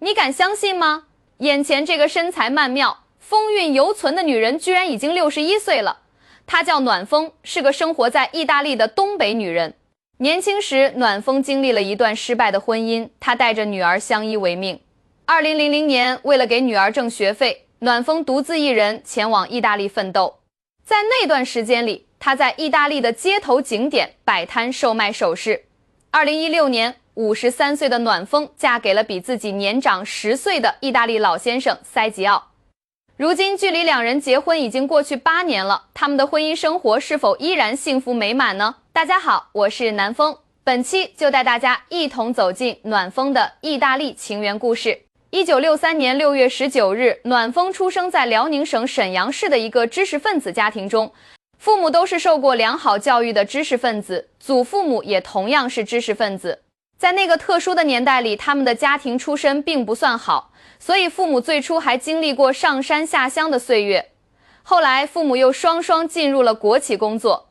你敢相信吗？眼前这个身材曼妙、风韵犹存的女人，居然已经61岁了。她叫暖风，是个生活在意大利的东北女人。年轻时，暖风经历了一段失败的婚姻，她带着女儿相依为命。2000年，为了给女儿挣学费，暖风独自一人前往意大利奋斗。在那段时间里，她在意大利的街头景点摆摊售卖首饰。2016年，53岁的暖风嫁给了比自己年长10岁的意大利老先生塞吉奥。如今距离两人结婚已经过去8年了，他们的婚姻生活是否依然幸福美满呢？大家好，我是南风，本期就带大家一同走进暖风的意大利情缘故事。1963年6月19日，暖风出生在辽宁省沈阳市的一个知识分子家庭中，父母都是受过良好教育的知识分子，祖父母也同样是知识分子。在那个特殊的年代里，他们的家庭出身并不算好，所以父母最初还经历过上山下乡的岁月。后来父母又双双进入了国企工作。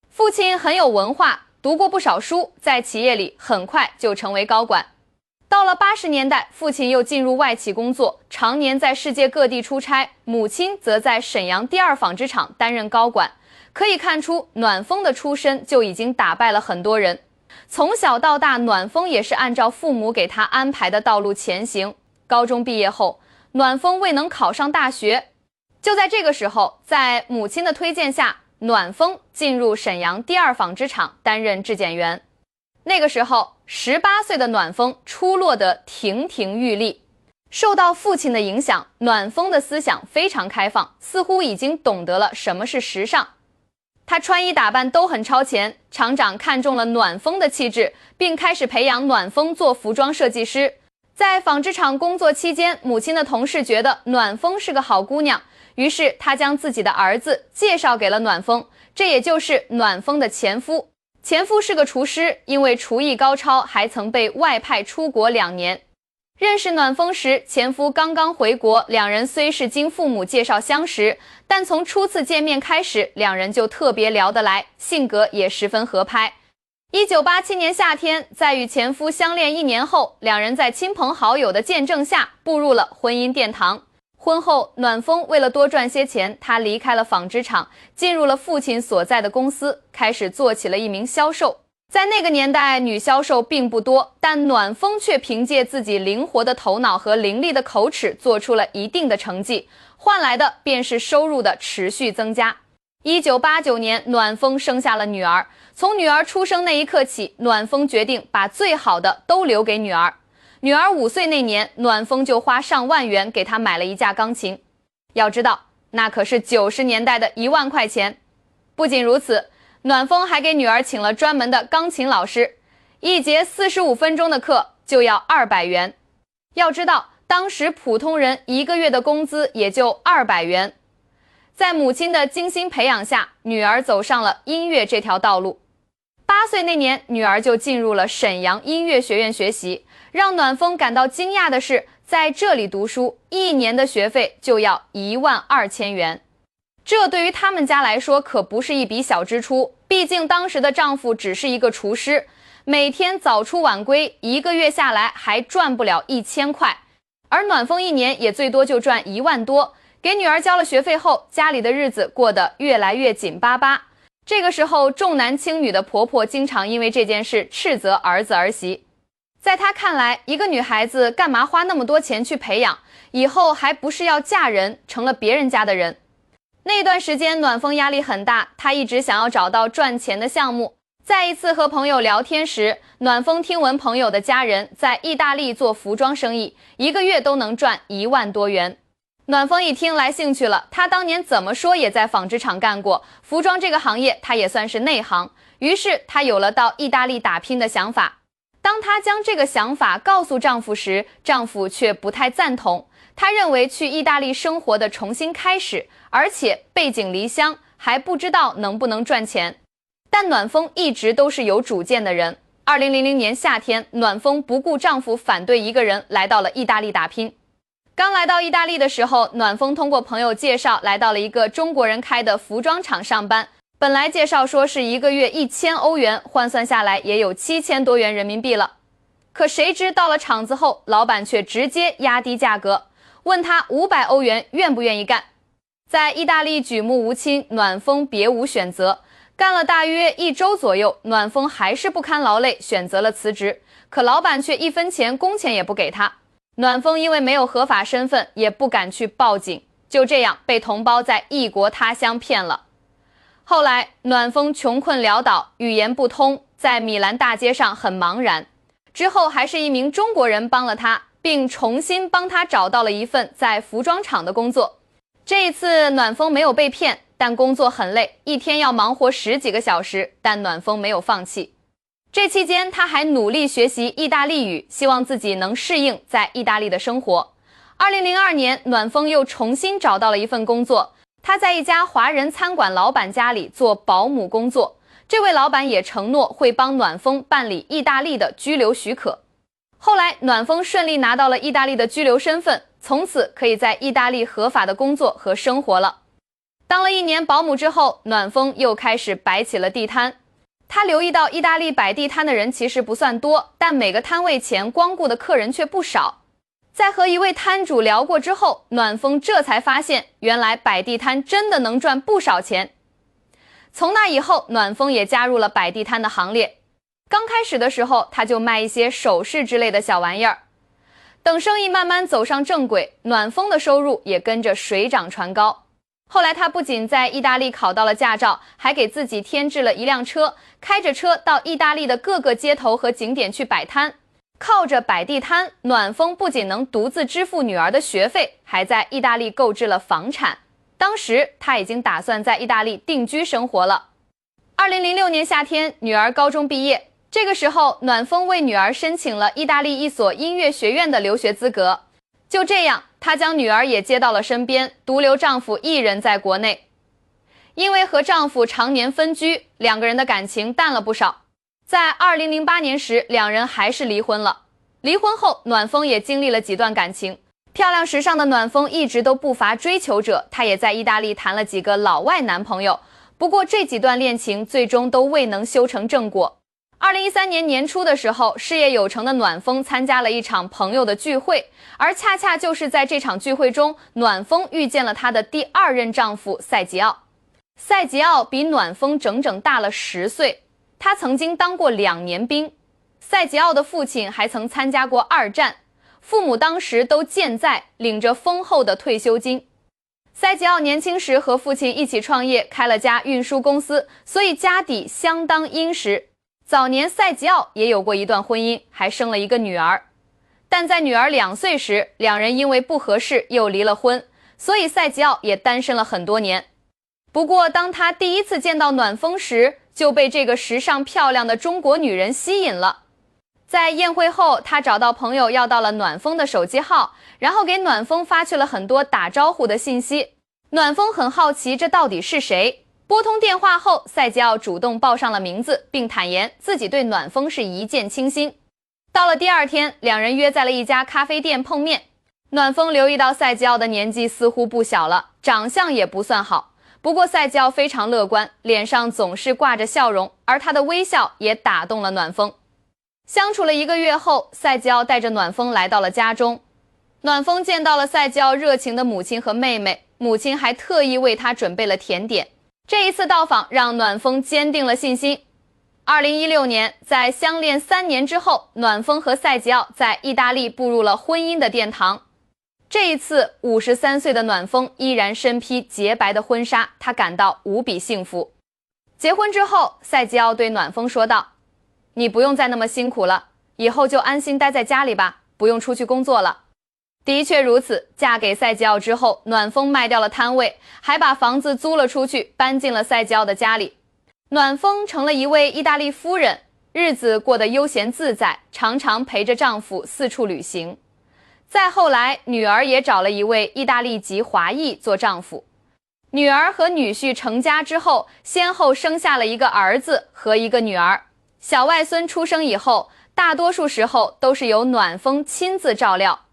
父亲很有文化，读过不少书，在企业里很快就成为高管。到了80年代，父亲又进入外企工作，常年在世界各地出差，母亲则在沈阳第2纺织厂担任高管。可以看出，暖风的出身就已经打败了很多人。从小到大，暖风也是按照父母给他安排的道路前行。高中毕业后，暖风未能考上大学。就在这个时候，在母亲的推荐下，暖风进入沈阳第2纺织厂担任质检员。那个时候，18岁的暖风出落得亭亭玉立。受到父亲的影响，暖风的思想非常开放，似乎已经懂得了什么是时尚。他穿衣打扮都很超前，厂长看中了暖风的气质，并开始培养暖风做服装设计师。在纺织厂工作期间，母亲的同事觉得暖风是个好姑娘，于是他将自己的儿子介绍给了暖风，这也就是暖风的前夫。前夫是个厨师，因为厨艺高超，还曾被外派出国2年。认识暖风时，前夫刚刚回国，两人虽是经父母介绍相识，但从初次见面开始，两人就特别聊得来，性格也十分合拍。1987年夏天，在与前夫相恋1年后，两人在亲朋好友的见证下步入了婚姻殿堂。婚后，暖风为了多赚些钱，他离开了纺织厂，进入了父亲所在的公司，开始做起了一名销售。在那个年代，女销售并不多，但暖风却凭借自己灵活的头脑和伶俐的口齿做出了一定的成绩，换来的便是收入的持续增加。1989年，暖风生下了女儿。从女儿出生那一刻起，暖风决定把最好的都留给女儿。女儿5岁那年，暖风就花上万元给她买了一架钢琴。要知道，那可是90年代的1万块钱。不仅如此，暖风还给女儿请了专门的钢琴老师，一节45分钟的课就要200元。要知道，当时普通人1个月的工资也就200元。在母亲的精心培养下，女儿走上了音乐这条道路。8岁那年，女儿就进入了沈阳音乐学院学习。让暖风感到惊讶的是，在这里读书，1年的学费就要12000元。这对于他们家来说可不是一笔小支出，毕竟当时的丈夫只是一个厨师，每天早出晚归，1个月下来还赚不了1000块。而暖风1年也最多就赚1万多。给女儿交了学费后，家里的日子过得越来越紧巴巴。这个时候，重男轻女的婆婆经常因为这件事斥责儿子儿媳。在她看来，一个女孩子干嘛花那么多钱去培养，以后还不是要嫁人，成了别人家的人。那段时间，暖风压力很大，她一直想要找到赚钱的项目。在一次和朋友聊天时，暖风听闻朋友的家人在意大利做服装生意，1个月都能赚1万多元。暖风一听来兴趣了，她当年怎么说也在纺织厂干过，服装这个行业她也算是内行，于是她有了到意大利打拼的想法。当她将这个想法告诉丈夫时，丈夫却不太赞同。他认为去意大利生活的重新开始，而且背井离乡，还不知道能不能赚钱。但暖风一直都是有主见的人。2000年夏天，暖风不顾丈夫反对，一个人来到了意大利打拼。刚来到意大利的时候，暖风通过朋友介绍来到了一个中国人开的服装厂上班。本来介绍说是1个月1000欧元，换算下来也有7000多元人民币了。可谁知到了厂子后，老板却直接压低价格，问他500欧元愿不愿意干。在意大利举目无亲，暖风别无选择，干了大约1周左右，暖风还是不堪劳累，选择了辞职。可老板却1分钱工钱也不给他。暖风因为没有合法身份，也不敢去报警，就这样被同胞在异国他乡骗了。后来暖风穷困潦倒，语言不通，在米兰大街上很茫然。之后还是一名中国人帮了他，并重新帮他找到了一份在服装厂的工作。这一次暖风没有被骗，但工作很累，一天要忙活10几个小时，但暖风没有放弃。这期间他还努力学习意大利语，希望自己能适应在意大利的生活。2002年，暖风又重新找到了一份工作，他在一家华人餐馆老板家里做保姆工作。这位老板也承诺会帮暖风办理意大利的居留许可。后来暖风顺利拿到了意大利的居留身份，从此可以在意大利合法的工作和生活了。当了1年保姆之后，暖风又开始摆起了地摊。他留意到意大利摆地摊的人其实不算多，但每个摊位前光顾的客人却不少。在和一位摊主聊过之后，暖风这才发现，原来摆地摊真的能赚不少钱。从那以后，暖风也加入了摆地摊的行列。刚开始的时候，他就卖一些首饰之类的小玩意儿。等生意慢慢走上正轨，暖风的收入也跟着水涨船高。后来他不仅在意大利考到了驾照，还给自己添置了一辆车，开着车到意大利的各个街头和景点去摆摊。靠着摆地摊，暖风不仅能独自支付女儿的学费，还在意大利购置了房产。当时他已经打算在意大利定居生活了。2006年夏天，女儿高中毕业，这个时候暖风为女儿申请了意大利一所音乐学院的留学资格。就这样，她将女儿也接到了身边，独留丈夫一人在国内。因为和丈夫常年分居，两个人的感情淡了不少。在2008年时，两人还是离婚了。离婚后，暖风也经历了几段感情。漂亮时尚的暖风一直都不乏追求者，她也在意大利谈了几个老外男朋友。不过这几段恋情最终都未能修成正果。2013年年初的时候，事业有成的暖风参加了一场朋友的聚会，而恰恰就是在这场聚会中，暖风遇见了她的第2任丈夫赛吉奥。赛吉奥比暖风整整大了10岁，他曾经当过2年兵。赛吉奥的父亲还曾参加过2战。父母当时都健在，领着丰厚的退休金。赛吉奥年轻时和父亲一起创业，开了家运输公司，所以家底相当殷实。早年赛吉奥也有过一段婚姻，还生了一个女儿。但在女儿2岁时，两人因为不合适又离了婚，所以赛吉奥也单身了很多年。不过当他第一次见到暖风时，就被这个时尚漂亮的中国女人吸引了。在宴会后，他找到朋友要到了暖风的手机号，然后给暖风发去了很多打招呼的信息。暖风很好奇这到底是谁。拨通电话后，赛吉奥主动报上了名字，并坦言自己对暖风是一见倾心。到了第2天，两人约在了一家咖啡店碰面。暖风留意到赛吉奥的年纪似乎不小了，长相也不算好。不过赛吉奥非常乐观，脸上总是挂着笑容，而他的微笑也打动了暖风。相处了1个月后，赛吉奥带着暖风来到了家中。暖风见到了赛吉奥热情的母亲和妹妹，母亲还特意为他准备了甜点。这一次到访让暖风坚定了信心。2016年，在相恋3年之后，暖风和赛吉奥在意大利步入了婚姻的殿堂。这一次，53岁的暖风依然身披洁白的婚纱，她感到无比幸福。结婚之后，赛吉奥对暖风说道：“你不用再那么辛苦了，以后就安心待在家里吧，不用出去工作了。”的确如此，嫁给赛吉奥之后，暖风卖掉了摊位，还把房子租了出去，搬进了赛吉奥的家里。暖风成了一位意大利夫人，日子过得悠闲自在，常常陪着丈夫四处旅行。再后来，女儿也找了一位意大利籍华裔做丈夫。女儿和女婿成家之后，先后生下了一个儿子和一个女儿。小外孙出生以后，大多数时候都是由暖风亲自照料。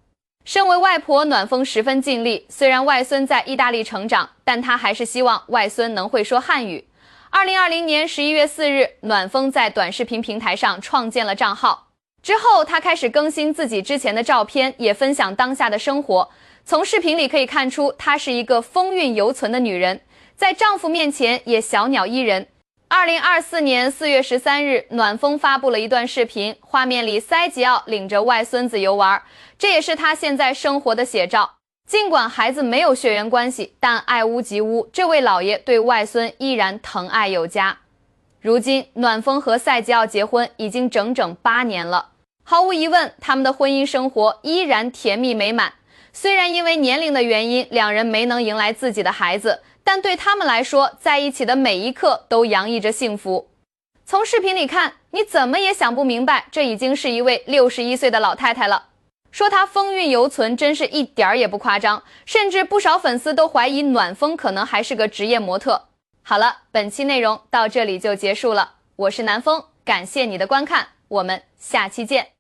身为外婆，暖风十分尽力。虽然外孙在意大利成长，但她还是希望外孙能会说汉语。2020年11月4日，暖风在短视频平台上创建了账号。之后，她开始更新自己之前的照片，也分享当下的生活。从视频里可以看出，她是一个风韵犹存的女人，在丈夫面前也小鸟依人。2024年4月13日，暖风发布了一段视频，画面里塞吉奥领着外孙子游玩，这也是她现在生活的写照。尽管孩子没有血缘关系，但爱屋及乌，这位老爷对外孙依然疼爱有加。如今，暖风和塞吉奥结婚已经整整8年了。毫无疑问，他们的婚姻生活依然甜蜜美满。虽然因为年龄的原因，两人没能迎来自己的孩子，但对他们来说，在一起的每一刻都洋溢着幸福。从视频里看，你怎么也想不明白，这已经是一位61岁的老太太了。说她风韵犹存，真是一点儿也不夸张，甚至不少粉丝都怀疑暖风可能还是个职业模特。好了，本期内容到这里就结束了，我是南风，感谢你的观看，我们下期见。